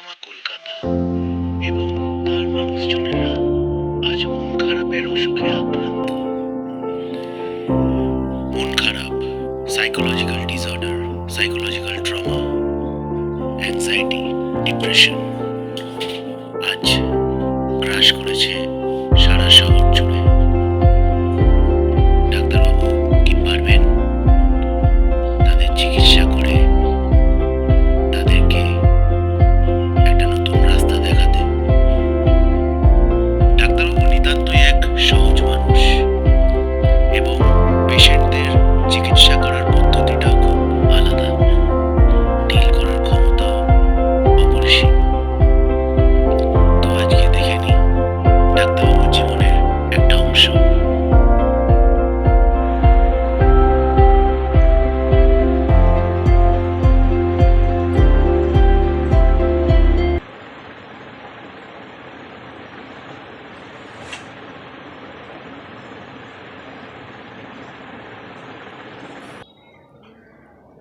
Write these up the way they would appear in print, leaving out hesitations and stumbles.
জমা কলকাতা এবং তার মানুষজনেরা আজ মন খারাপের অসুখে আক্রান্ত। মন খারাপ, psychological disorder, psychological trauma, anxiety, depression আজ গ্রাস করেছে সারা শহর জুড়ে। ডাক্তারবাবু কি পারবেন তাদের চিকিৎসা করে তাদেরকে একটা নতুন রাস্তা দেখাতে? ডাক্তারবাবু নিতান্তই এক সহজ মানুষ এবং পেশেন্টদের চিকিৎসা করার পদ্ধতিটাও খুব আলাদা, ডিল করার ক্ষমতাও অপরিসীম। তো আজকে দেখে নিই ডাক্তারবাবুর জীবনের একটা অংশ।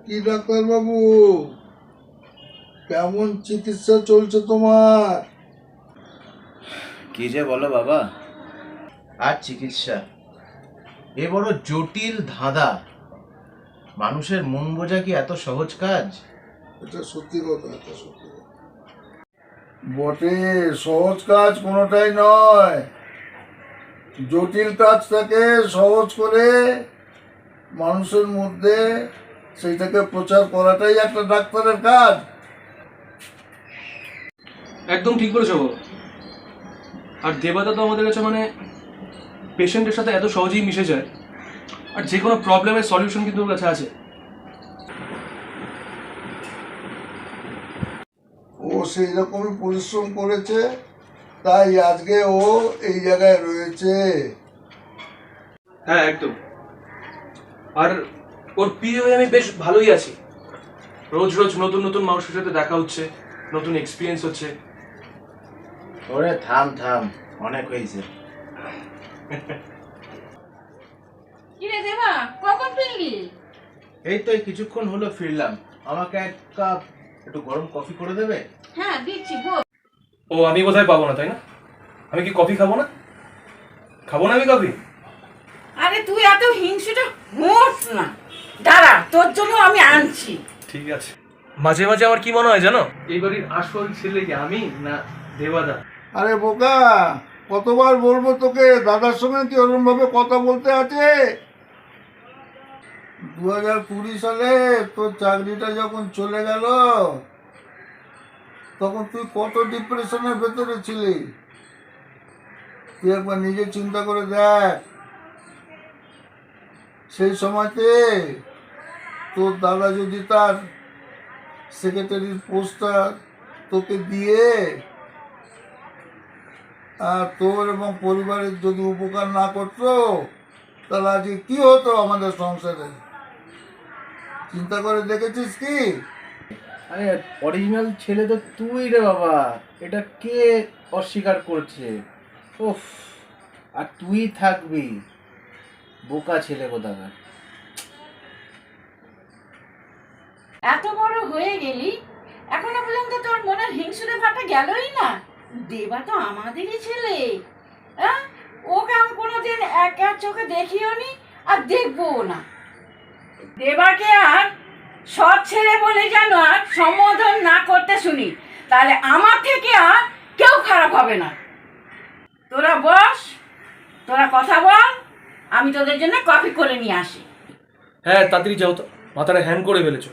কি ডাক্তারবাবু, কেমন চিকিৎসা চলছে তোমার? কি যে বলো বাবা, আর চিকিৎসা এ বড় জটিল ধাঁধা। মানুষের মন বোঝা কি এত সহজ কাজ? এটা সত্যি কথা, এটা সত্যি কথা বটে। সহজ কাজ কোনোটাই নয়। জটিল কাজটাকে সহজ করে মানুষের মধ্যে সেইটাকে প্রচার করাটাই একটা ডাক্তারের কাজ। একদম ঠিক বলেছো বাবা। আর দেবাদা তো আমাদের কাছে মানে পেশেন্টের সাথে এত সহজেই মিশে যায়, আর যে কোনো প্রবলেমের সলিউশন কিন্তু ওর কাছে আছে। ও সেই রকমই পরিশ্রম করেছে, তাই আজকে ও এই জায়গায় রয়েছে। হ্যাঁ একদম। আর ওর পিয়ে আমি বেশ ভালোই আছি। রোজ রোজ নতুন নতুন মানুষের সাথে দেখা হচ্ছে, নতুন এক্সপিরিয়েন্স হচ্ছে। ওরে থাম থাম, অনেক হয়েছে। কিরে দেবা, কখন ফিরলি? এই তো এই কিছুক্ষণ হলো ফিরলাম। আমাকে এক কাপ একটু গরম কফি করে দেবে? হ্যাঁ দিচ্ছি, বল। ও আমি কোথায় পাবো না, তাই না? আমি কি কফি খাবো না? খাবো না আমি কফি? আরে তুই এত হিংসুটা হোস না, দাঁড়া তোর জন্য আমি আনছি। ঠিক আছে। মাঝে মাঝে আমার কি মনে হয় জানো, এই বাড়ির আসল ছেলে কি আমি না দেবাদা? আরে বোকা, কতবার বলবো তোকে দাদার সঙ্গে কি ওরকম ভাবে কথা বলতে আছে? 2020 সালে তোর চাকরিটা যখন চলে গেল তখন তুই কত ডিপ্রেশনের ভেতরে ছিলি। তুই একবার নিজে চিন্তা করে দেখ। সেই সময়তে তোর দাদা যদি তার সেক্রেটারির পোস্টটা তোকে দিয়ে আর তোর এবং পরিবারের যদি উপকার না করতো, তাহলে আজকে কি হতো আমাদের সংসারে? চিন্তা করে দেখেছিস কি? আরে অরিজিনাল ছেলে তো তুই রে বাবা, এটা কে অস্বীকার করছে? উফ, আর তুই থাকবি বোকা ছেলে কোথাকার। এত বড় হয়ে গেলি, এখনো পর্যন্ত তোর মনের হিংসুটে ভাবটা গেলই না? দেবা তো আমাদেরই ছেলে, হ্যাঁ? ওকে আমি কোনোদিন এক চোখে দেখিও নি, আর দেখবো না। দেবাকে আর সৎ ছেলে বলে যেন আর সম্বোধন না করতে শুনি, তাহলে আমার থেকে আর কেউ খারাপ হবে না। তোরা বস, তোরা কথা বল, আমি তোদের জন্য কফি করে নিয়ে আসি। হ্যাঁ তাড়াতাড়ি যাও তো, মাথাটা হ্যাং করে ফেলেছো।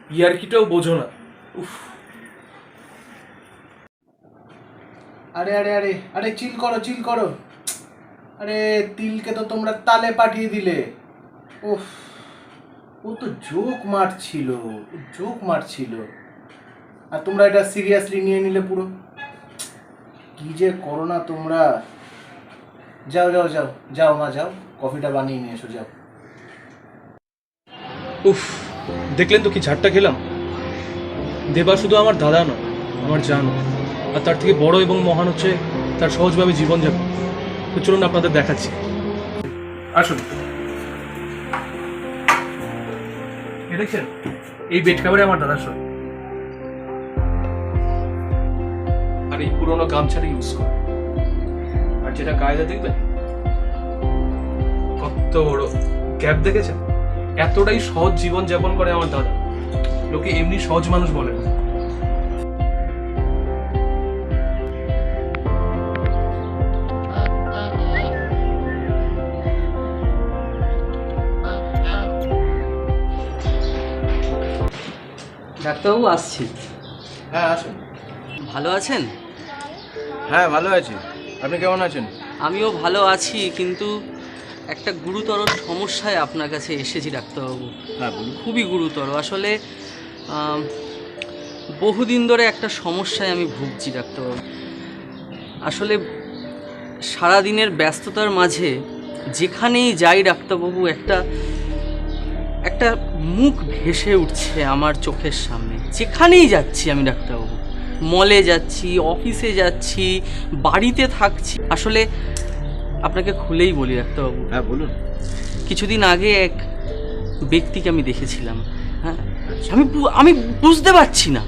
ইয়ার্কিটাও বোঝো না। উফ। আরে আরে আরে আরে চিল করো চিল করো। আরে তিলকে তো তোমরা তালে পাঠিয়ে দিলে। উফ, ও তো জোক মারছিল, জোক মারছিল, আর তোমরা এটা সিরিয়াসলি নিয়ে নিলে পুরো। কি যে করো না তোমরা। যাও যাও যাও যাও মা যাও, কফিটা বানিয়ে নিয়ে এসো যাও। উফ, দেখলেন তো কি ঝাড়টা খেলাম। দেবা শুধু আমার দাদা নয়, আমার জানো। আর তার থেকে বড় এবং মহান হচ্ছে তার সহজভাবে জীবনযাপন। তো চলুন আপনাদের দেখাচ্ছি, আসুন। দেখছেন, এই বেড কাভারে আমার দাদার সই। আর এই পুরোনো গামছাটা ইউজ করে। আর যেটা কায়দা দেখবেন, কত বড় গ্যাপ দেখেছেন? এতটাই সহজ জীবন যাপন করে আমার দাদা, লোকে এমনি সহজ মানুষ বলে না। ডাক্তারবাবু আসছি। হ্যাঁ আসুন। ভালো আছেন? হ্যাঁ ভালো আছি, আপনি কেমন আছেন? আমিও ভালো আছি, কিন্তু একটা গুরুতর সমস্যায় আপনার কাছে এসেছি ডাক্তারবাবু। হ্যাঁ বলুন। খুবই গুরুতর আসলে। বহুদিন ধরে একটা সমস্যায় আমি ভুগছি ডাক্তারবাবু। আসলে সারাদিনের ব্যস্ততার মাঝে যেখানেই যাই ডাক্তারবাবু, একটা মুখ ভেসে উঠছে আমার চোখের সামনে। যেখানেই যাচ্ছি আমি ডাক্তারবাবু, মলে যাচ্ছি, অফিসে যাচ্ছি, বাড়িতে থাকছি। আসলে আপনাকে খুলেই বলি ডাক্তারবাবু। হ্যাঁ বলুন। কিছুদিন আগে এক ব্যক্তিকে আমি দেখেছিলাম। হ্যাঁ, আমি বুঝতে পারছি না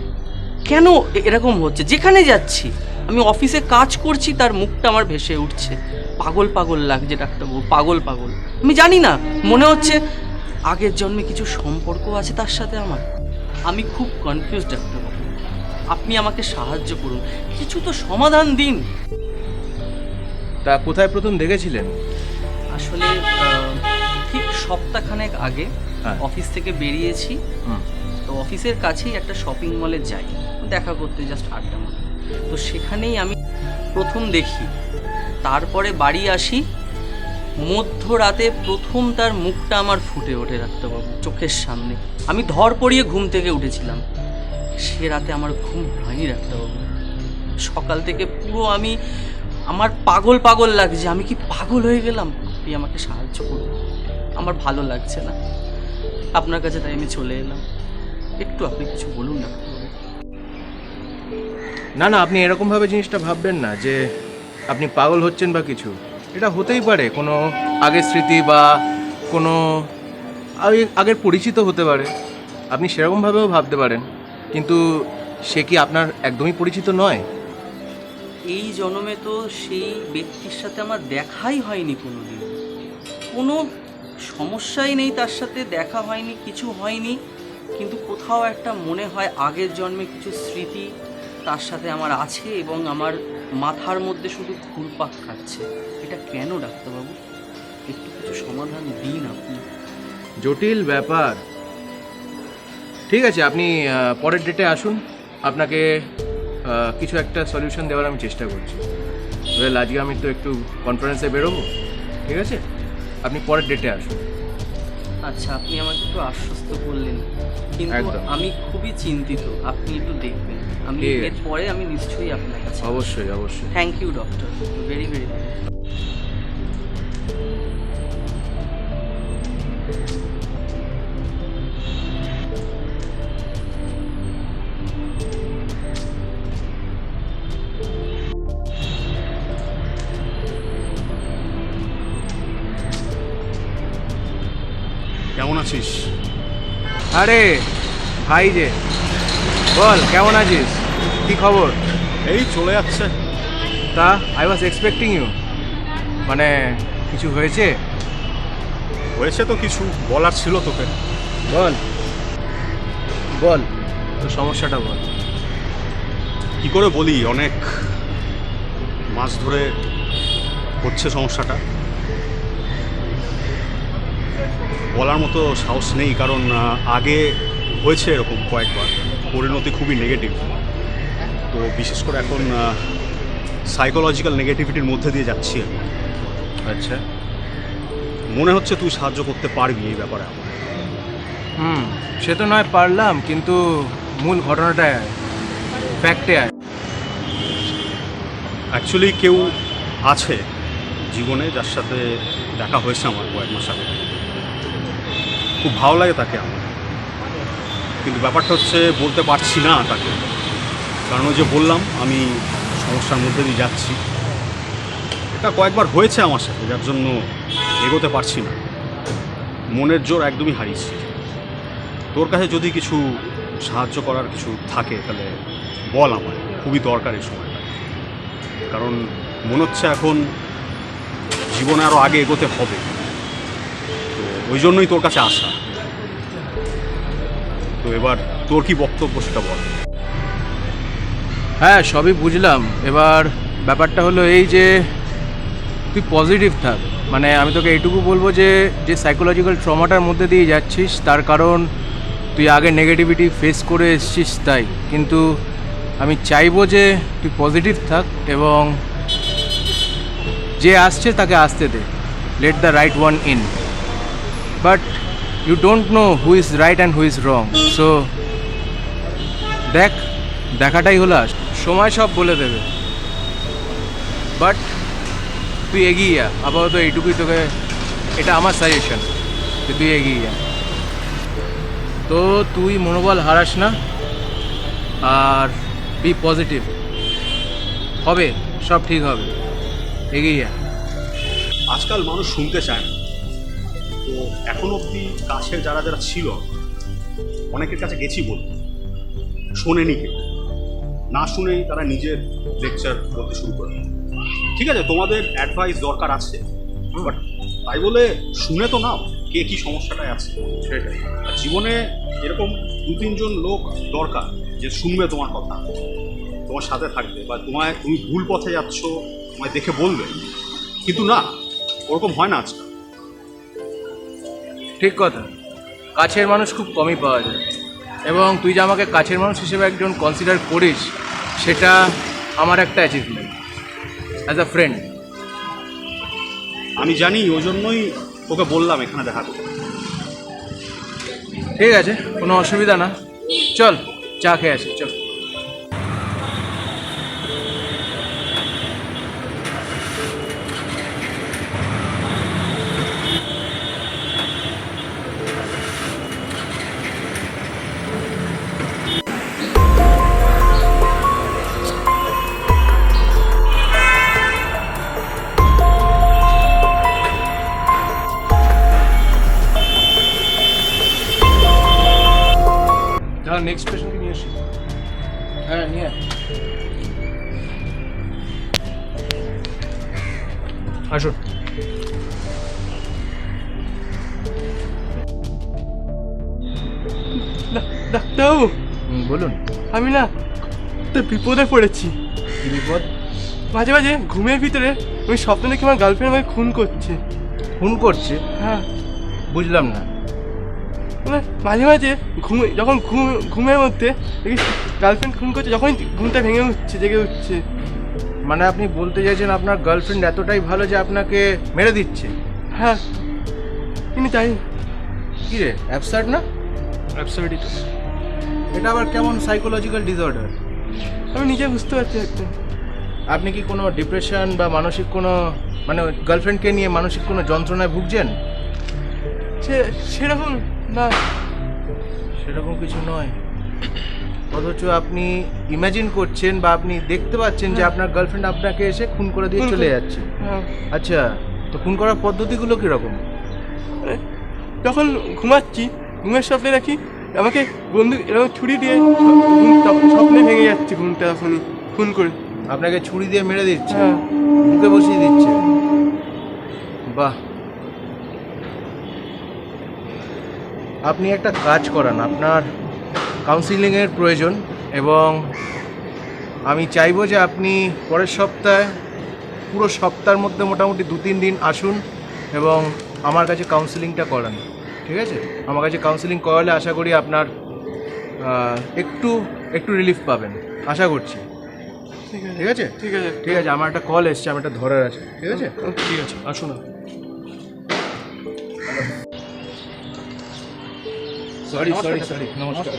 কেন এরকম হচ্ছে। যেখানে যাচ্ছি, আমি অফিসে কাজ করছি, তার মুখটা আমার ভেসে উঠছে। পাগল পাগল লাগছে ডাক্তারবাবু, পাগল পাগল। আমি জানি না, মনে হচ্ছে আগের জন্মে কিছু সম্পর্ক আছে তার সাথে আমার। আমি খুব কনফিউজ ডাক্তারবাবু, আপনি আমাকে সাহায্য করুন, কিছু তো সমাধান দিন। তা কোথায় প্রথম দেখেছিলেন? আসলে ঠিক সপ্তাহখানেক আগে হ্যাঁ। অফিস থেকে বেরিয়েছি, তো অফিসের কাছেই একটা শপিং মলে যাই দেখা করতে, জাস্ট আড্ডা মারতে। তো সেখানেই আমি প্রথম দেখি। তারপরে বাড়ি আসি, মধ্যরাতে প্রথম তার মুখটা আমার ফুটে ওঠে ডাক্তারবাবু চোখের সামনে। আমি ধর পড়িয়ে ঘুম থেকে উঠেছিলাম। সে রাতে আমার ঘুম হয়নি ডাক্তারবাবু। সকাল থেকে পুরো আমার পাগল পাগল লাগছে। আমি কি পাগল হয়ে গেলাম? আপনি আমাকে সাহায্য করুন, আমার ভালো লাগছে না। আপনার কাছে তাই আমি চলে এলাম। একটু আপনি কিছু বলুন না। না না, আপনি এরকমভাবে জিনিসটা ভাববেন না যে আপনি পাগল হচ্ছেন বা কিছু। এটা হতেই পারে, কোনো আগের স্মৃতি বা কোনো আগের পরিচিত হতে পারে। আপনি সেরকমভাবেও ভাবতে পারেন, কিন্তু সে কি আপনার একদমই পরিচিত নয়? এই জন্মে তো সেই ব্যক্তির সাথে আমার দেখাই হয়নি কোনোদিন। কোনো সমস্যাই নেই, তার সাথে দেখা হয়নি, কিছু হয়নি, কিন্তু কোথাও একটা মনে হয় আগের জন্মে কিছু স্মৃতি তার সাথে আমার আছে এবং আমার মাথার মধ্যে শুধু ঘুরপাক খাচ্ছে। এটা কেন ডাক্তারবাবু? একটু কিছু সমাধান দিন আপনি। জটিল ব্যাপার। ঠিক আছে, আপনি পরের ডেটে আসুন, আপনাকে কিছু একটা সলিউশন দেওয়ার আমি চেষ্টা করছি। আজকে আমি তো একটু কনফারেন্সে বেরোবো, ঠিক আছে? আপনি পরের ডেটে আসুন। আচ্ছা, আপনি আমাকে একটু আশ্বস্ত করলেন, কিন্তু একদম। আমি খুবই চিন্তিত। আপনি একটু দেখবেন, আমি ঠিক আছে। এরপরে আমি নিশ্চয়ই আপনার কাছে। অবশ্যই অবশ্যই। Thank you doctor, very very. কেমন আছিস? আরে ভাই যে, বল কেমন আছিস, কি খবর? এই চলে যাচ্ছে। তা আই ওয়াজ এক্সপেক্টিং ইউ। মানে কিছু হয়েছে? হয়েছে তো কিছু, বলার ছিল তোকে। বল বল, তোর সমস্যাটা বল। কি করে বলি, অনেক মাস ধরে হচ্ছে সমস্যাটা। বলার মতো সাহস নেই, কারণ আগে হয়েছে এরকম কয়েকবার, পরিণতি খুবই নেগেটিভ। তো বিশেষ করে এখন সাইকোলজিক্যাল নেগেটিভিটির মধ্যে দিয়ে যাচ্ছি আমি। আচ্ছা, মনে হচ্ছে তুই সাহায্য করতে পারবি এই ব্যাপারে আমার। সে তো নয় পারলাম, কিন্তু মূল ঘটনাটায় আয়, ফ্যাক্টে আয়। অ্যাকচুয়ালি কেউ আছে জীবনে যার সাথে দেখা হয়েছে আমার কয়েক মাস আগে। খুব ভালো লাগে তাকে আমার, কিন্তু ব্যাপারটা হচ্ছে বলতে পারছি না তাকে। কারণ ওই যে বললাম, আমি সমস্যার মধ্যে দিয়ে যাচ্ছি। এটা কয়েকবার হয়েছে আমার সাথে, যার জন্য এগোতে পারছি না। মনের জোর একদমই হারিয়েছি। তোর কাছে যদি কিছু সাহায্য করার কিছু থাকে তাহলে বল, আমার খুবই দরকার এই সময়টা। কারণ মনে হচ্ছে এখন জীবনে আরও আগে এগোতে হবে, তো ওই জন্যই তোর কাছে আসা। তো এবার তোর কি বক্তব্য সেটা বল। হ্যাঁ, সবই বুঝলাম। এবার ব্যাপারটা হলো এই যে তুই পজিটিভ থাক। মানে আমি তোকে এইটুকু বলবো যে সাইকোলজিক্যাল ট্রমাটার মধ্যে দিয়ে যাচ্ছিস তার কারণ তুই আগে নেগেটিভিটি ফেস করে এসছিস তাই। কিন্তু আমি চাইবো যে তুই পজিটিভ থাক এবং যে আসছে তাকে আসতে দে, let the right one in. But you don't know who is right and who is wrong. So দেখাটাই হলো সময় সব বলে দেবে। বাট তুই এগিয়ে যা, আপাতত এইটুকুই তোকে, এটা আমার সাজেশন যে তুই এগিয়ে যা। তো তুই মনোবল হারাস না আর বি পজিটিভ, হবে সব ঠিক হবে, এগিয়ে যা। আজকাল মানুষ শুনতে চায় না, তো এখন অবধি কাছের যারা যারা ছিল অনেকের কাছে গেছি বল, শোনেনি কেউ, না শুনেই তারা নিজের লেকচার বলতে শুরু করে। ঠিক আছে, তোমাদের অ্যাডভাইস দরকার আছে, বাট তাই বলে শুনে তো নাও কে কী সমস্যাটায় আছে সেটাই। আর জীবনে এরকম 2-3 জন লোক দরকার যে শুনবে তোমার কথা, তোমার সাথে থাকবে, বা তুমি ভুল পথে যাচ্ছ তোমায় দেখে বলবে। কিন্তু না, ওরকম হয় না আজকাল। ঠিক কথা, কাছের মানুষ খুব কমই পাওয়া যায় এবং তুই যে আমাকে কাছের মানুষ হিসেবে একজন কনসিডার করিস সেটা আমার একটা অ্যাচিভমেন্ট অ্যাজ আ ফ্রেন্ড। আমি জানি, ওই জন্যই তোকে বললাম এখানে দেখা করতে। ঠিক আছে, কোনো অসুবিধা না, চল চা খেয়ে আসি, চল। তাহলে নেক্সট পেশেন্টকে নিয়ে আসি। হ্যাঁ, নিয়ে আয়। আসুন। ডাক্তারবাবু, বলুন। আমি না তো বিপদে পড়েছি। কি বিপদ? মাঝে মাঝে ঘুমের ভিতরে আমি স্বপ্ন দেখি আমার গার্লফ্রেন্ড আমাকে খুন করছে। ফোন করছে? হ্যাঁ, বুঝলাম না। মানে মাঝে মাঝে যখন ঘুমের মধ্যে দেখি গার্লফ্রেন্ড খুন করছে, যখন ঘুমটা ভেঙে উঠছে, জেগে উঠছে। মানে আপনি বলতে চাইছেন আপনার গার্লফ্রেন্ড এতটাই ভালো যে আপনাকে মেরে দিচ্ছে? হ্যাঁ, কিন্তু তাই কি রে, অ্যাবসার্ড না? অ্যাবসার্ডই তো। এটা আবার কেমন সাইকোলজিক্যাল ডিসঅর্ডার? আমি নিজে বুঝতে পারছি একদম। আপনি কি কোনো ডিপ্রেশন বা মানসিক কোনো, মানে গার্লফ্রেন্ডকে নিয়ে মানসিক কোনো যন্ত্রণায় ভুগছেন? সেরকম না। সেরকম কিছু নয়, অথচ আপনি ইমাজিন করছেন বা আপনি দেখতে পাচ্ছেন যে আপনার গার্লফ্রেন্ড আপনাকে এসে খুন করে দিয়ে চলে যাচ্ছে। হ্যাঁ, আচ্ছা, তো খুন করার পদ্ধতিগুলো কীরকম? যখন ঘুমাচ্ছি, ঘুমের স্বপ্নে দেখি আমাকে বন্ধু এরকম ছুরি দিয়ে স্বপ্নে ভেঙে যাচ্ছে ঘুমটা, তখনই খুন করে। আপনাকে ছুরি দিয়ে মেরে দিচ্ছে, হ্যাঁ, বুকে বসিয়ে দিচ্ছে? বাহ, আপনি একটা কাজ করান, আপনার কাউন্সিলিংয়ের প্রয়োজন এবং আমি চাইবো যে আপনি পরের সপ্তাহে পুরো সপ্তাহের মধ্যে মোটামুটি 2-3 দিন আসুন এবং আমার কাছে কাউন্সিলিংটা করান। ঠিক আছে? আমার কাছে কাউন্সিলিং করালে আশা করি আপনার একটু রিলিফ পাবেন, আশা করছি। ঠিক আছে, ঠিক আছে? ঠিক আছে, ঠিক আছে, আমার একটা কল এসছে, আমার একটা ধরার আছে। ঠিক আছে? ঠিক আছে, আসুন। সরি, নমস্কার।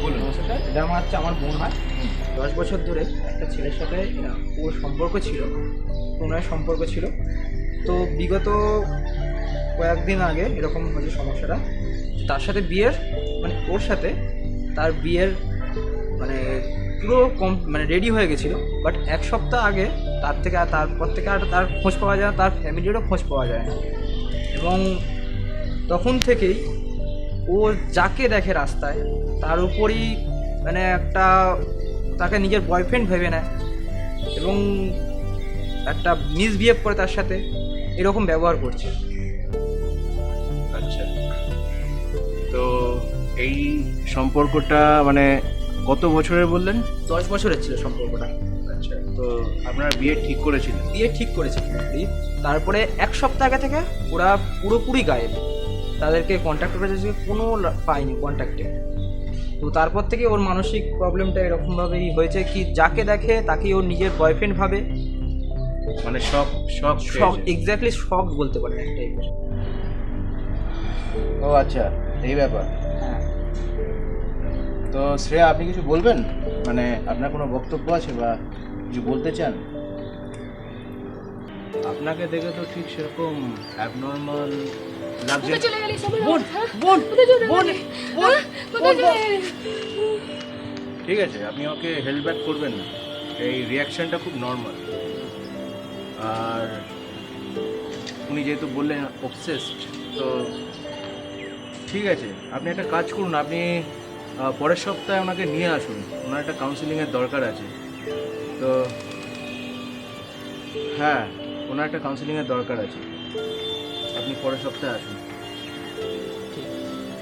বলুন। এটা আমার বোন হয়। 10 বছর ধরে একটা ছেলের সাথে ওর সম্পর্ক ছিল, প্রণয়ের সম্পর্ক ছিল। তো বিগত কয়েকদিন আগে এরকম হয়েছে সমস্যাটা, তার সাথে ওর সাথে তার বিয়ের পুরো রেডি হয়ে গেছিলো। বাট 1 সপ্তাহ আগে তারপর থেকে আর তার খোঁজ পাওয়া যায় না, তার ফ্যামিলিরও খোঁজ পাওয়া যায় না। এবং তখন থেকেই ও যাকে দেখে রাস্তায় তার উপরই একটা তাকে নিজের বয়ফ্রেন্ড ভেবে নেয় এবং একটা মিসবিহেভ করে তার সাথে, এরকম ব্যবহার করছে। আচ্ছা, তো এই সম্পর্কটা মানে কত বছরের বললেন? 10 বছরের ছিল সম্পর্কটা। আচ্ছা, তো আপনারা বিয়ে ঠিক করেছিলেন? বিয়ে ঠিক করেছে, তারপরে 1 সপ্তাহ আগে থেকে ওরা পুরোপুরি গায়েব, তাদেরকে কন্ট্যাক্ট করেছে, কোনো পায়নি কন্ট্যাক্টে। তো তারপর থেকে ওর মানসিক প্রবলেমটা এরকমভাবেই হয়েছে কি যাকে দেখে তাকেই ওর নিজের বয়ফ্রেন্ড ভাবে, মানে শখ শখ শখ, এক্স্যাক্টলি শখ বলতে পারেন এক টাইপের। ও আচ্ছা, এই ব্যাপার। তো শ্রেয়া, আপনি কিছু বলবেন? মানে আপনার কোনো বক্তব্য আছে বা কিছু বলতে চান? আপনাকে দেখে তো ঠিক সেরকম অ্যাবনর্মাল লাগছে। ঠিক আছে, আপনি ওকে হেল্প ব্যাক করবেন না, এই রিয়াকশনটা খুব নর্মাল। আর উনি যেহেতু বললেন অবসেসড, তো ঠিক আছে, আপনি একটা কাজ করুন, আপনি পরের সপ্তাহে ওনাকে নিয়ে আসুন, ওনার একটা কাউন্সিলিংয়ের দরকার আছে। তো হ্যাঁ, ওনার একটা কাউন্সিলিংয়ের দরকার আছে, আপনি পরের সপ্তাহে আসুন।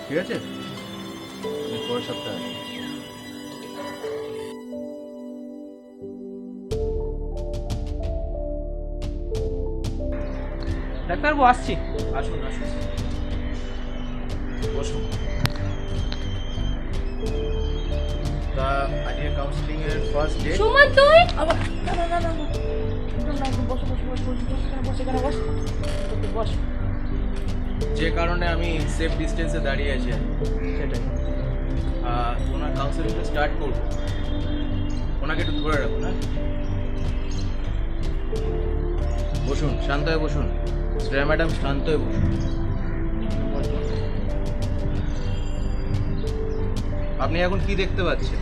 ঠিক আছে, আপনি পরের সপ্তাহে আসুন। ডাক্তারবাবু আসছি। আসুন আসুন, বসুন। তা আজকে কাউন্সিলিংয়ের ফার্স্ট ডে। সুমন তুই আবার না না না না না একদম না, একদম বসো বসো বসো বসো বসো এখানে বসো বসো। যে কারণে আমি সেফ ডিস্টেন্সে দাঁড়িয়ে আছি সেটাই। ওনার কাউন্সিলিংটা স্টার্ট করবো, ওনাকে একটু ধরে রাখুন। হ্যাঁ, বসুন, শান্ত হয়ে বসুন। শ্রেয়া ম্যাডাম, শান্ত হয়ে বসুন। আপনি এখন কি দেখতে পাচ্ছেন?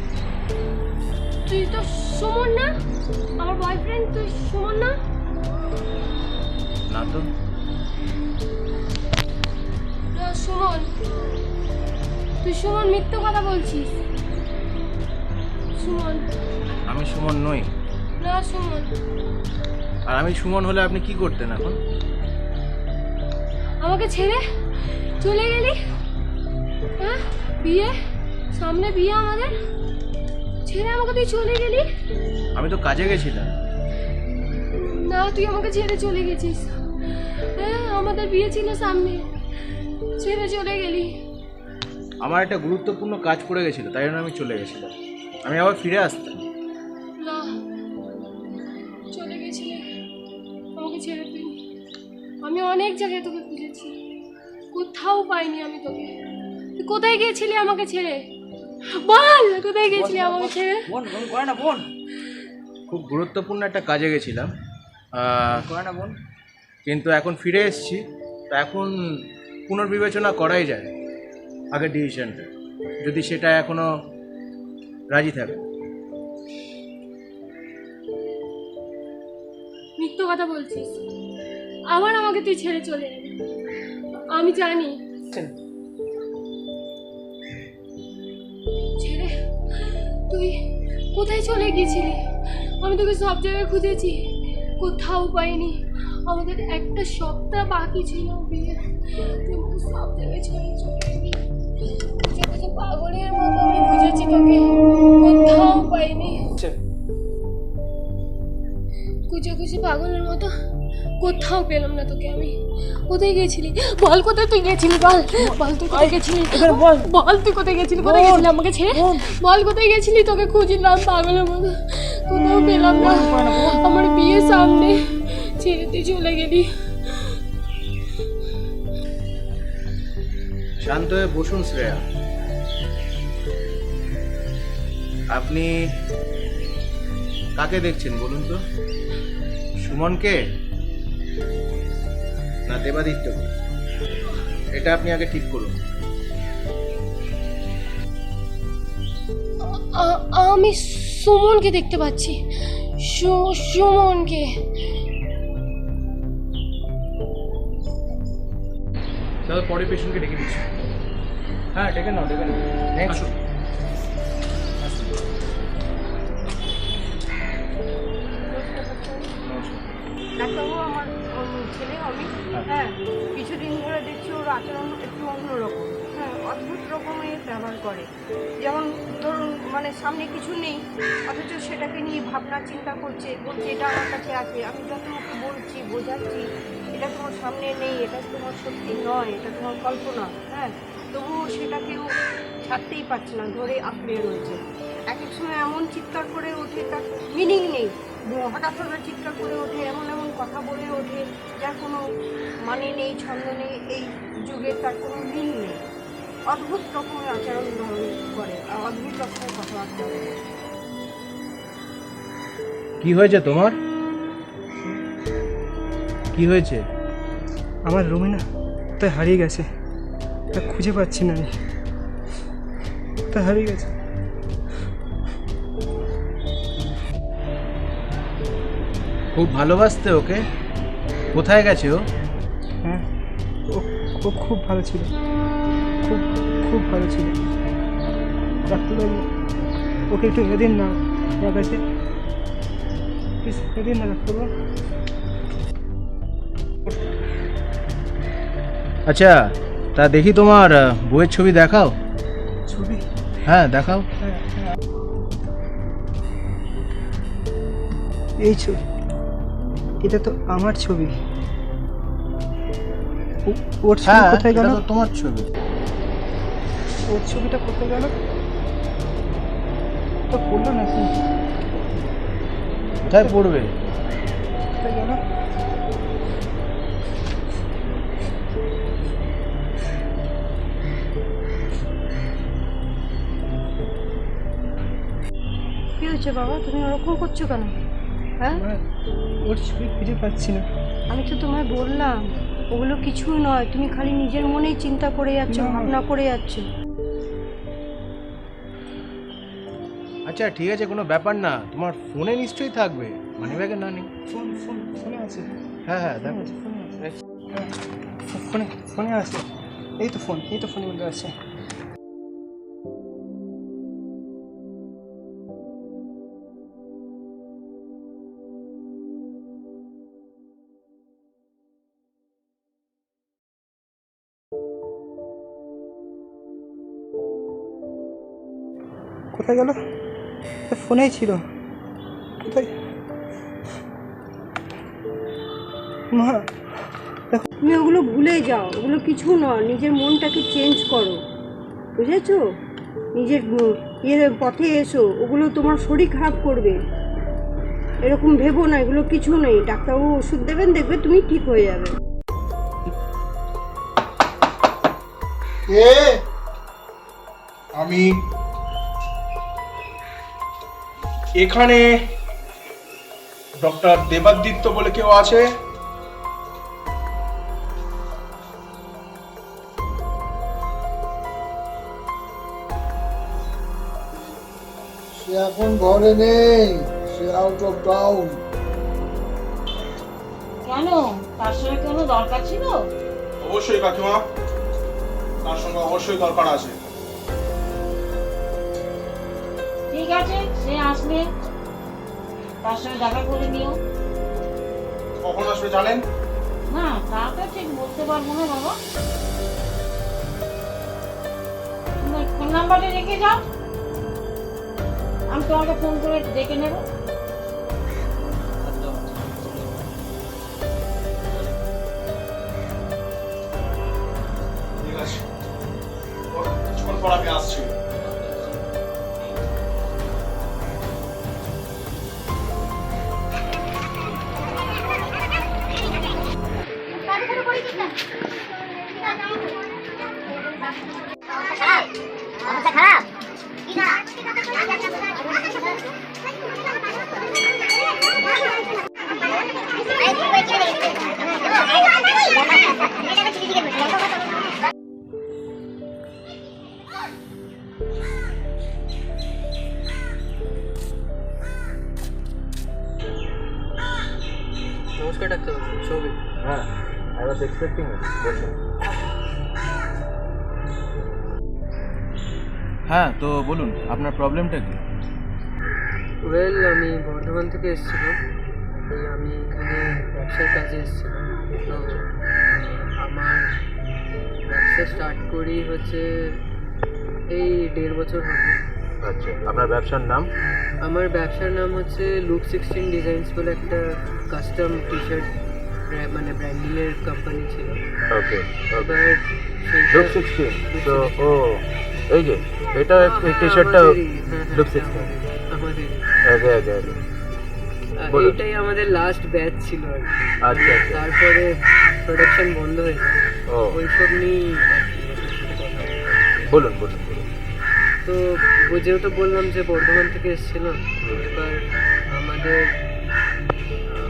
তুই তো সুমন না, আমার বয়ফ্রেন্ড, তুই সুমন না? না তো। না সুমন, তুই সুমন, মিথ্যে কথা বলছিস। সুমন, আমি সুমন নই। না সুমন। আর আমি সুমন হলে আপনি কি করতেন এখন? আমাকে ছেড়ে চলে গেলি? হ্যাঁ, বিয়ে সামনে, বিয়ে আমাদের, ছেড়ে আমাকে তুই চলে গেলি? আমি তো কাজে গেছিলাম। না, তুই আমাকে ছেড়ে চলে গেছিস। হ্যাঁ, আমাদের বিয়ে ছিল সামনে, ছেড়ে চলে গেলি। আমার একটা গুরুত্বপূর্ণ কাজ পড়ে গেছিলো, তাই জন্য আমি চলে গেছিলাম। আমি আবার ফিরে আসতাম। না, চলে গেছিলি, আমাকে ছেড়ে তুই। আমি অনেক জায়গায় তোকে খুঁজেছি, কোথাও পাইনি আমি তোকে। তুই কোথায় গিয়েছিলি আমাকে ছেড়ে? বল, কোথায় গিয়েছিলি আমাকে ছেড়ে? বোন, বোন করে না বোন, খুব গুরুত্বপূর্ণ একটা কাজে গেছিলাম, করে না বোন। কিন্তু এখন ফিরে এসেছি। তো এখন পুনর্বিবেচনা করাই যায় আগের ডিসিশনটা, যদি সেটা এখনো রাজি থাকে। মিথ্যে কথা বলছিস, আবার আমাকে তুই ছেড়ে চলে এলি। আমি জানি ছেড়ে তুই কোথায় চলে গিয়েছিলি। আমি তোকে সব জায়গায় খুঁজেছি, কোথাও পাইনি। আমাদের একটা সপ্তাহ বাকি ছিল বিয়ে, তুই আমাকে সব জায়গায় ছেড়ে চলে এলি। পাগলের মতো আমি খুঁজেছি তোকে, কোথাও পাইনি। খুঁজে খুঁজে পাগলের মতো কোথাও পেলাম না তোকে আমি। কোথায় গেছিলি বল, কোথায় তুই গেছিলি? বল বল, তুই কোথায় গেছিলি? বল বল, তুই কোথায় গেছিলি? কোথায় গেছিলি আমাকে ছেড়ে? বল কোথায় গেছিলি? তোকে খুঁজলাম পাগলের মতো, কোথাও পেলাম না। আমার বিয়ে সামনে, ছেড়ে তুই চলে গেলি। শান্ত হয়ে বসুন শ্রেয়া। আপনি কাকে দেখছেন বলুন তো? সুমনকে না দেবাদিত্যকে? এটা আপনি আগে ঠিক করুন। আমি সুমনকে দেখতে পাচ্ছি, সুমনকে। তাহলে পরে পেশেন্টকে ডেকে দিচ্ছি। হ্যাঁ, ডেকে নাও, ডেকে নাও। নেক্সট। হ্যাঁ কিছুদিন ধরে দেখছি ওর আচরণ একটু অন্যরকম, হ্যাঁ অদ্ভুত রকমের ব্যবহার করে। যেমন ধরুন মানে সামনে কিছু নেই অথচ সেটাকে নিয়ে ভাবনা চিন্তা করছে, বলছে এটা আমার কাছে আছে, আমি যত ওকে বলছি বোঝাচ্ছি এটা তোমার সামনে নেই, এটা তোমার সত্যি নয়, এটা তোমার কল্পনা, হ্যাঁ তবুও সেটাকেও ছাড়তেই পারছে না, ধরে আঁকড়ে রয়েছে। এক এক সময় এমন চিৎকার করে ওঠে তার মিনিং নেই, হঠাৎ হঠাৎ চিৎকার করে ওঠে, এমন এমন কথা বলে ওঠে যার কোনো মানে নেই, ছন্দ নেই, এই যুগে তার কোনো মিল নেই। অদ্ভুত রকমের আচরণ ধারণ করে আর অদ্ভুত রকমের কথাবার্তা বলে। কি হয়েছে তোমার? কি হয়েছে? আমার রুমিনা তাই হারিয়ে গেছে, তা খুঁজে পাচ্ছি না আমি, তা হারিয়ে গেছে। খুব ভালোবাসতে ওকে? কোথায় গেছে ও? হ্যাঁ ও খুব ভালো ছিল, খুব খুব ভালো ছিল। ডাক্তারবাবু ওকে একটু এদিন না আমার কাছে, প্লিজ এদিন না ডাক্তারবাবু। আচ্ছা তা দেখি তোমার বইয়ের ছবি দেখাও। ছবি? হ্যাঁ দেখাও। হ্যাঁ এই ছবি, এটা তো আমার ছবি। ওর ছবি কোথায় গেল? তোমার ছবি। ওর ছবিটা কোথায় গেল? তো পড়লো নাকি? কোথায় পড়বে? কোথায় গেল? কি হয়েছে বাবা, তুমি ওরকম করছো কেন? হ্যাঁ ওর ছবি খুঁজে পাচ্ছি না। আমি তো তোমায় বললাম ওগুলো কিছু নয়, তুমি খালি নিজের মনেই চিন্তা করে যাচ্ছ, ভাবনা করে যাচ্ছ। আচ্ছা ঠিক আছে, কোনো ব্যাপার না, তোমার ফোনে নিশ্চয়ই থাকবে, মানিব্যাগে না নেই? ফোনে আছে। হ্যাঁ হ্যাঁ দেখো। ফোনে আছে, এই তো ফোনের মধ্যে আছে। কোথায় গেল? ফোনেই ছিল। কোথায়? মা তুমি ওগুলো ভুলে যাও, ওগুলো কিছু নয়, নিজের মনটাকে চেঞ্জ করো, বুঝেছো? নিজের পথে এসো, ওগুলো তোমার শরীর খারাপ করবে, এরকম ভেবো না, এগুলো কিছু নেই। ডাক্তারবাবু ওষুধ দেবেন, দেখবে তুমি ঠিক হয়ে যাবে। আমি এখানে ডক্টর দেবাদিত্য বলে কেউ আছে? সে এখন ঘরে নেই, সে আউট অফ টাউন। কেন, তার সঙ্গে কোনো দরকার ছিল? অবশ্যই কাকিমা, তার সঙ্গে অবশ্যই দরকার আছে। ঠিক আছে, সে আসবে, তার সঙ্গে দেখা করে নিও। কখন আসবে জানেন? না তা তো ঠিক বলতে পারবো না বাবা, তোমার ফোন নাম্বারটা রেখে যাও, আমি তোমাকে ফোন করে ডেকে নেব। ঠিক আছে, কিছুক্ষণ পর আমি আসছি। নমস্কার ডাক্তারবাবু, সৌভিক। হ্যাঁ, I was expecting it. বসুন। হ্যাঁ তো বলুন, আপনার প্রবলেমটা কি? ওয়েল আমি বর্ধমান থেকে এসেছিলাম, কি আমি এখানে ব্যবসার কাজে এসেছিলাম। তো আমার ব্যবসা স্টার্ট করি হচ্ছে এই 1.5 বছর হবে। আচ্ছা, আপনার ব্যবসার নাম? আমার ব্যবসার নাম হচ্ছে লুক 16 ডিজাইনস বলে একটা কাস্টম টি শার্ট মানে ব্র্যান্ডিংয়ের কোম্পানি ছিল। ওকে, এবার লুক 16। তো ও এই যে এটা টি শার্টটা লুক 16। আমাদের আগে আগে আগে বলুন। এটাই আমাদের লাস্ট ব্যাচ ছিল আর কি। আচ্ছা আচ্ছা, তারপরে প্রোডাকশন বন্ধ হয়ে যায়, ও ওইসব নিয়েই আর কি বলুন বলুন বলুন। তো যেহেতু বললাম যে বর্ধমান থেকে এসেছিলাম, এবার আমাদের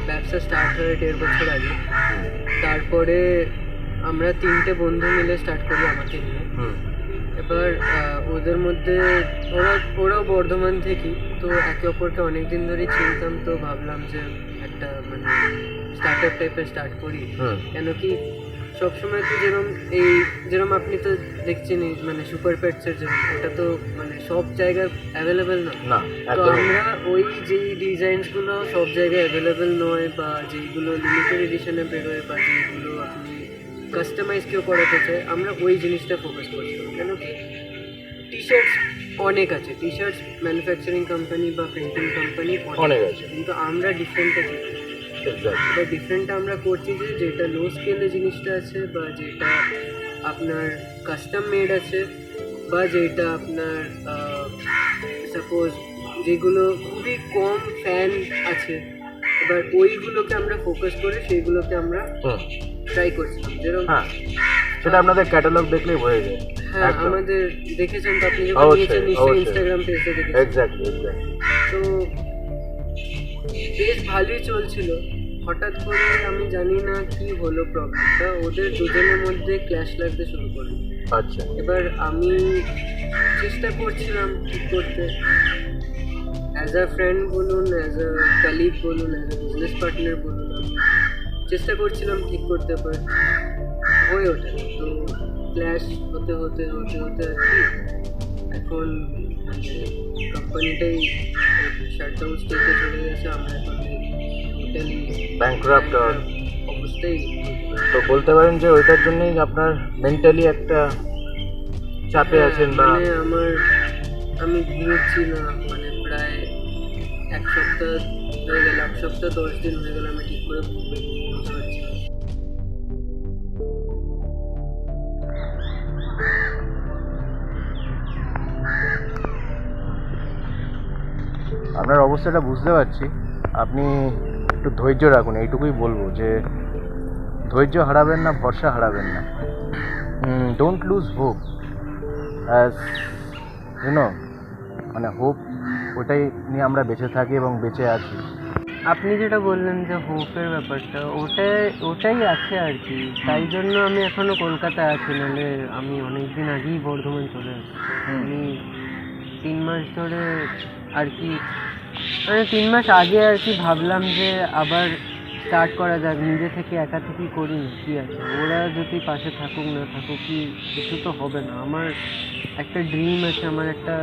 ব্যবসা স্টার্ট হয় 1.5 বছর আগে। তারপরে আমরা 3টে বন্ধু মিলে স্টার্ট করি আমাকে নিয়ে। এবার ওদের মধ্যে ওরাও বর্ধমান থেকেই, তো একে অপরকে অনেক দিন ধরেই চিনতাম। তো ভাবলাম যে একটা মানে স্টার্ট আপ টাইপের স্টার্ট করি, কেন কি সবসময় তো যেরকম আপনি তো দেখছেনই মানে সুপার পেটসের জন্য ওটা তো মানে সব জায়গায় অ্যাভেলেবেল না। তো আমরা ওই যেই ডিজাইনসগুলো সব জায়গায় অ্যাভেলেবেল নয়, বা যেইগুলো লিমিটেড এডিশনে বেরোয়, বা যেইগুলো আপনি কাস্টমাইজ কেউ করাতে চায়, আমরা ওই জিনিসটা ফোকাস করছিলাম। কেন কি টি শার্টস অনেক আছে, টি শার্টস ম্যানুফ্যাকচারিং কোম্পানি বা প্রিন্টিং কোম্পানি অনেক আছে, কিন্তু আমরা ডিফারেন্টটা বা ডিফারেন্টটা আমরা করছি যে যেটা লো স্কেলে জিনিসটা আছে, বা যেটা আপনার কাস্টম মেড আছে, বা যেটা আপনার সাপোজ যেগুলো খুবই কম ফ্যান আছে, এবার ওইগুলোকে আমরা ফোকাস করে সেইগুলোকে আমরা ট্রাই করছিলাম। যেরকম সেটা আপনাদের ক্যাটালগ দেখলেই হয়ে যায়। হ্যাঁ, আমাদের দেখেছেন তো আপনি, যখন নিয়েছেন নিশ্চয়ই ইনস্টাগ্রাম পেজে দেখেছেন। এক্স্যাক্টলি। তো বেশ ভালোই চলছিল। হঠাৎ করে আমি জানি না কি হলো প্রবলেমটা, ওদের দুজনের মধ্যে ক্ল্যাশ লাগতে শুরু করলো। আচ্ছা, এবার আমি চেষ্টা করছিলাম ঠিক করতে, অ্যাজ আ ফ্রেন্ড বলুন, অ্যাজ আ কলিগ বলুন, অ্যাজ আ বিজনেস পার্টনার বলুন, আমি চেষ্টা করছিলাম ঠিক করতে, বাট হয়ে ওঠে। তো ক্ল্যাশ হতে হতে হতে হতে আর কি এখন কোম্পানিটাই শাটডাউন স্টেজে চলে গেছে। আমরা এখন টোটালি ব্যাংকরাপ্ট অবস্থায়। তো বলতে পারেন যে ওইটার জন্যই আপনার মেন্টালি একটা চাপে আছেন, বা মানে আমি ঘুমোচ্ছি না, মানে প্রায় 1 সপ্তাহ হয়ে গেল, 1 সপ্তাহ 10 দিন হয়ে গেল আমি ঠিক করে ঘুমোতে পারছি না। আপনার অবস্থাটা বুঝতে পারছি। আপনি একটু ধৈর্য রাখুন, এইটুকুই বলবো যে ধৈর্য হারাবেন না, ভরসা হারাবেন না। Don't lose hope, as you know, মানে হোপ ওটাই নিয়ে আমরা বেঁচে থাকি এবং বেঁচে আছি। আপনি যেটা বললেন যে হোপের ব্যাপারটা, ওটাই আছে আর কি। তাই জন্য আমি এখনও কলকাতায় আছি, নাহলে আমি অনেক দিন আগেই বর্ধমান চলে আসি। আমি 3 মাস ধরে আর কি, মানে 3 মাস আগে আর কি ভাবলাম যে আবার স্টার্ট করা যাক, নিজে থেকে একা থেকেই করি না, কী আছে, ওরা যদি পাশে থাকুক না থাকুক কি কিছু তো হবে না। আমার একটা ড্রিম আছে, আমার একটা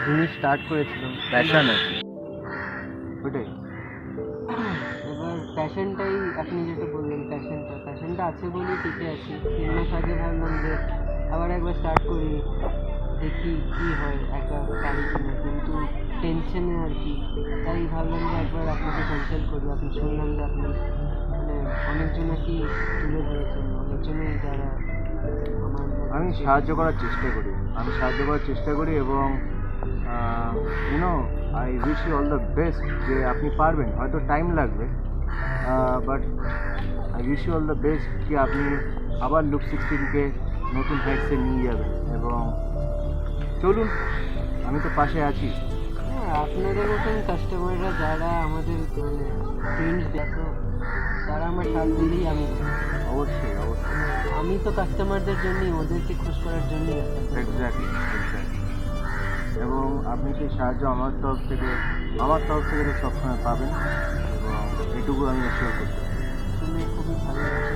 জিনিস স্টার্ট করেছিলাম, প্যাশন আছে ওটাই। এবার প্যাশনটাই আপনি যেটা বললেন, প্যাশনটা আছে বলেই টিকে আছি। 3 মাস আগে ভাবলাম যে আবার একবার স্টার্ট করি, দেখি কী হয়, একা পারি কিনা, কিন্তু টেনশনে আর কি। তাই ভাবলাম যে একবার আপনাকে কনসাল্ট করি। আপনি শুনলাম যে আপনি মানে অনেকজন আর কি তুলে ধরেছেন, অনেকজনই যারা আমি সাহায্য করার চেষ্টা করি এবং you know I wish you all the best. যে আপনি পারবেন, হয়তো টাইম লাগবে, but I wish you all the best কি আপনি আবার লুক 16কে নতুন হাইটসে নিয়ে যাবেন। এবং চলুন, আমি তো পাশে আছি। হ্যাঁ, আপনাদের মতন কাস্টমাররা যারা আমাদের মানে ফ্রেন্ডস দেখো, তারা আমার সাথ দিলেই আমি অবশ্যই। আমি তো কাস্টমারদের জন্যই, ওদেরকে খুশ করার জন্যই আছি। এক্স্যাক্টলি। এবং আপনি সেই সাহায্য আমার তরফ থেকে তো সবসময় পাবেন, এবং এটুকু আমি অ্যাসিওর করতে পারি। তুমি খুবই ভালো আছো।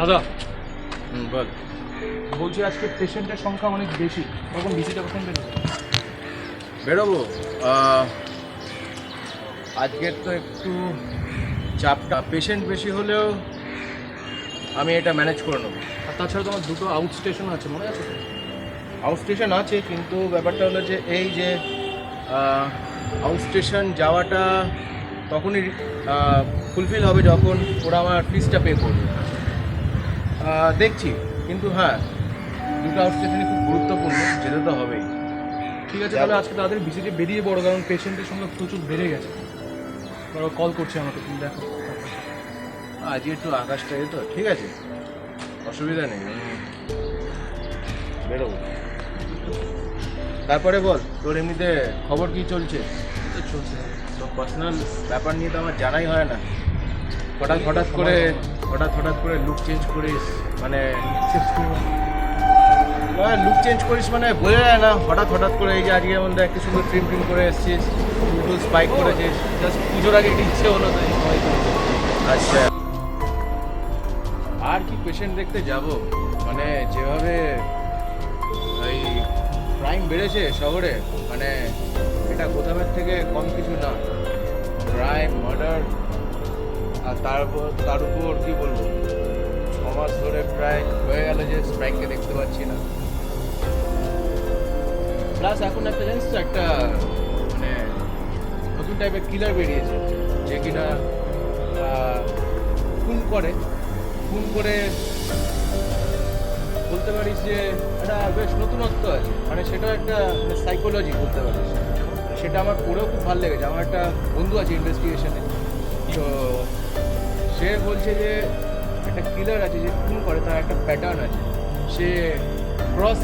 দাদা বল। বলছি আজকে পেশেন্টের সংখ্যা অনেক বেশি, তখন ভিজিটা কখন বেরোবে? বেরোবো আজকের তো একটু চাপটা, পেশেন্ট বেশি হলেও আমি এটা ম্যানেজ করে নেবো। আর তাছাড়া তোমার দুটো আউট স্টেশন আছে, মনে আছে তো? আউট স্টেশন আছে, কিন্তু ব্যাপারটা হলো যে এই যে আউট স্টেশন যাওয়াটা তখনই ফুলফিল হবে যখন ওরা আমার ফিসটা পে করবে। দেখছি, কিন্তু হ্যাঁ দুটো আউট স্টেশনই খুব গুরুত্বপূর্ণ, যেতে তো হবেই। ঠিক আছে, তাহলে আজকে তাদের ভিজিটে বেরিয়ে পড়ো, কারণ পেশেন্টের সঙ্গে প্রচুর বেড়ে গেছে। ওরা কল করছে আমাকে, তুমি দেখো। আজকে একটু আকাশটা তো ঠিক আছে, অসুবিধা নেই, আমি বেরোবো। তারপরে বল, তোর এমনিতে খবর কি চলছে? তো চলছে। তোর পার্সোনাল ব্যাপার নিয়ে তো আমার জানাই হয় না, হঠাৎ করে লুক চেঞ্জ করিস, মানে লুক চেঞ্জ করিস মানে বোঝা যায় না। হঠাৎ করে এই যে আজকের মধ্যে একটা সুন্দর ট্রিম করে এসেছিস, চুল স্পাইক করেছিস, জাস্ট পুজোর আগে একটু ইচ্ছে হলো, তাই সবাই আচ্ছা। আর কি পেশেন্ট দেখতে যাব, মানে যেভাবে এই ক্রাইম বেড়েছে শহরে, মানে এটা কোথাও থেকে কম কিছু না। ক্রাইম, মার্ডার, আর তার উপর কি বলবো, 6 মাস ধরে প্রায় হয়ে গেল যে স্ট্রাইককে দেখতে পাচ্ছি না। প্লাস এখন একটা জানিস তো, একটা মানে নতুন টাইপের কিলার বেরিয়েছে, যে কিনা খুন করে বলতে পারিস যে একটা বেশ নতুনত্ব আছে, মানে সেটা একটা সাইকোলজি বলতে পারিস। সেটা আমার পড়েও খুব ভালো লেগেছে। আমার একটা বন্ধু আছে ইনভেস্টিগেশনে, তো সে বলছে যে একটা কিলার আছে যে খুন করে, তার একটা প্যাটার্ন আছে, সে ক্রস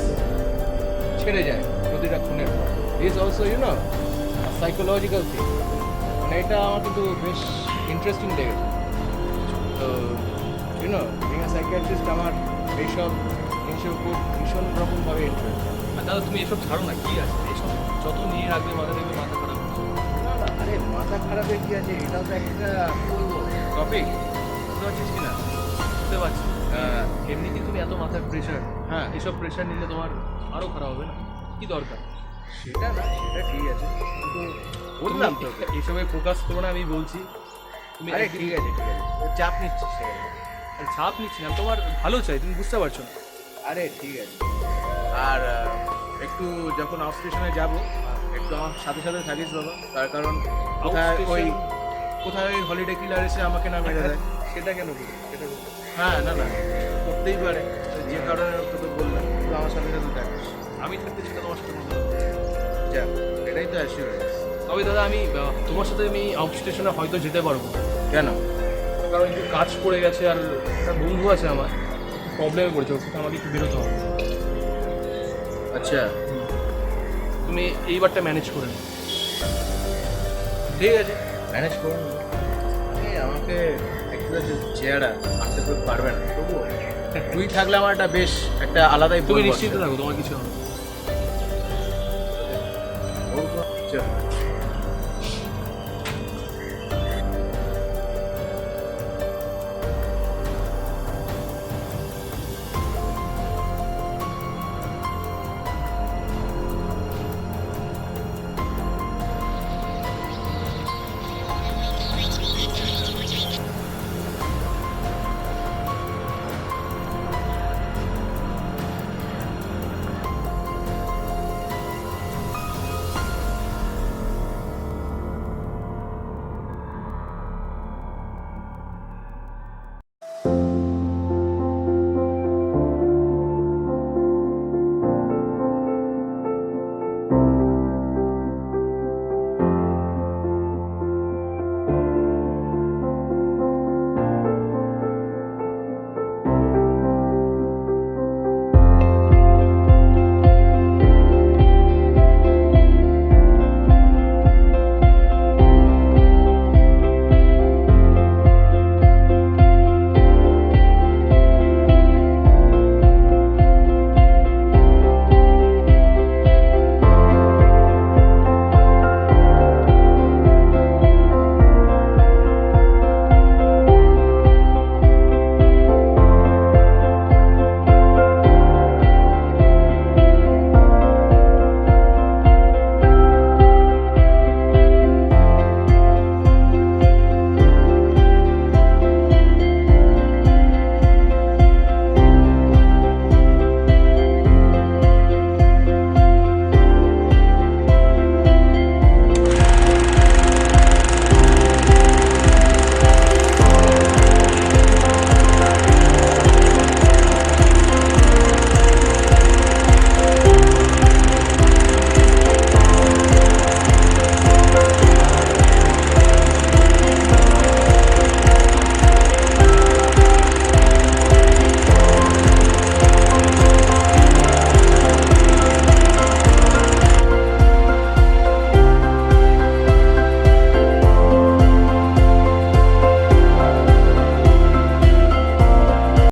ছেড়ে যায় প্রতিটা খুনের পর। Is also you know psychological thing, মানে এটা আমার কিন্তু বেশ ইন্টারেস্টিং লেগেছে। তো ইউনো বিং আ সাইকিয়াট্রিস্ট আমার এইসব জিনিসের উপর ভীষণ রকমভাবে ইন্টারেস্ট। আর দাদা তুমি এসব ছাড়ো না, কি আছে এইসব যত নিয়ে রাখবে মাথা দেখবে মাথা খারাপ। আরে মাথা খারাপের কি আছে, এটাও তো একটা বলবো টপিক, বুঝতে পারছিস কি না? বুঝতে পারছি। এমনি কি তুমি এত মাথার প্রেশার, হ্যাঁ এসব প্রেশার নিলে তোমার আরও খারাপ হবে না? কি দরকার? সেটা না, সেটা ঠিক আছে, কিন্তু বললাম তো এইসবে ফোকাস করো না, আমি বলছি। তুমি আরে ঠিক আছে চাপ নিচ্ছিস, ছাপ নিচ্ছি না, তোমার ভালো চাই, তুমি বুঝতে পারছো না? আরে ঠিক আছে। আর একটু যখন আউট স্টেশনে যাবো, একটু আমার সাথে থাকিস বাবা, তার কারণ কোথায় ওই হলিডে কিলার এসে আমাকে না মেরে দেয়। সেটা কেন বলি? সেটা হ্যাঁ না করতেই পারে, যে কারণে তোকে বললাম, তুই আমার সাথে থাকিস। আমি থাকতে সেটা তোমার সাথে কথা যা, এটাই তো অ্যাসিওরেন্স। তবে দাদা আমি তোমার সাথে আমি আউট স্টেশনে হয়তো যেতে পারবো। কেন? কারণ একটু কাজ পড়ে গেছে, আর একটা বন্ধু আছে আমার প্রবলেমে পড়েছে, ওর সাথে আমাকে একটু বেরোতে হবে। আচ্ছা, তুমি এইবারটা ম্যানেজ করে নাও। ঠিক আছে, ম্যানেজ করুন। আমাকে একটু চেহারা আনতে পারবে না, তবুও তুই থাকলে আমার একটা বেশ একটা আলাদাই। তুমি নিশ্চিন্ত থাকো, তোমার কিছু হবে। চল।